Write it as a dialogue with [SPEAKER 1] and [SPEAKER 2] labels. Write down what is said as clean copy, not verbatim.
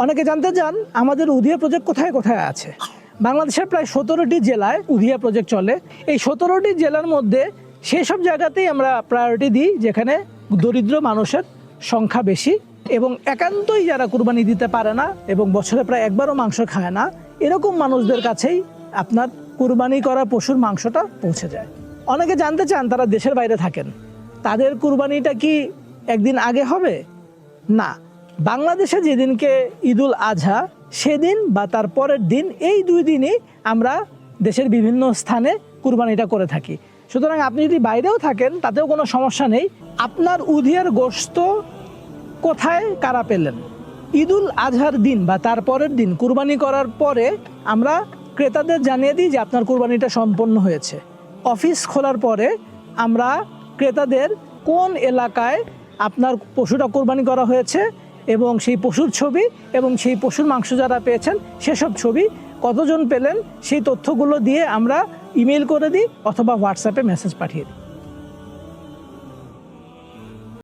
[SPEAKER 1] অনেকে জানতে চান আমাদের উধিয়া প্রজেক্ট কোথায় কোথায় আছে। বাংলাদেশের প্রায় 17টি জেলায় উধিয়া প্রজেক্ট চলে। এই 17টি জেলার মধ্যে সেই সব জায়গাতেই আমরা প্রায়োরিটি দিই যেখানে দরিদ্র মানুষের সংখ্যা বেশি এবং একান্তই যারা কুরবানি দিতে পারে না এবং বছরে প্রায় একবারও মাংস খায় না, এরকম মানুষদের কাছেই আপনার কুরবানি করা পশুর মাংসটা পৌঁছে যায়। অনেকে জানতে চান তারা দেশের বাইরে থাকেন, তাদের কুরবানিটা কি একদিন আগে হবে? না, বাংলাদেশে যেদিনকে ঈদুল আজহা সেদিন বা তার পরের দিন, এই 2 দিনই আমরা দেশের বিভিন্ন স্থানে কুরবানিটা করে থাকি। সুতরাং আপনি যদি বাইরেও থাকেন তাতেও কোনো সমস্যা নেই। আপনার উধিয়ার গোশত কোথায় কারা পেলেন, ঈদুল আজহার দিন বা তার পরের দিন কুরবানি করার পরে আমরা ক্রেতাদের জানিয়ে দিই যে আপনার কুরবানিটা সম্পন্ন হয়েছে। অফিস খোলার পরে আমরা ক্রেতাদের কোন এলাকায় আপনার পশুটা কোরবানি করা হয়েছে এবং সেই পশুর ছবি এবং সেই পশুর মাংস যারা পেয়েছেন সেসব ছবি, কতজন পেলেন সেই তথ্যগুলো দিয়ে আমরা ইমেল করে দিই অথবা হোয়াটসঅ্যাপে মেসেজ পাঠিয়ে দিই।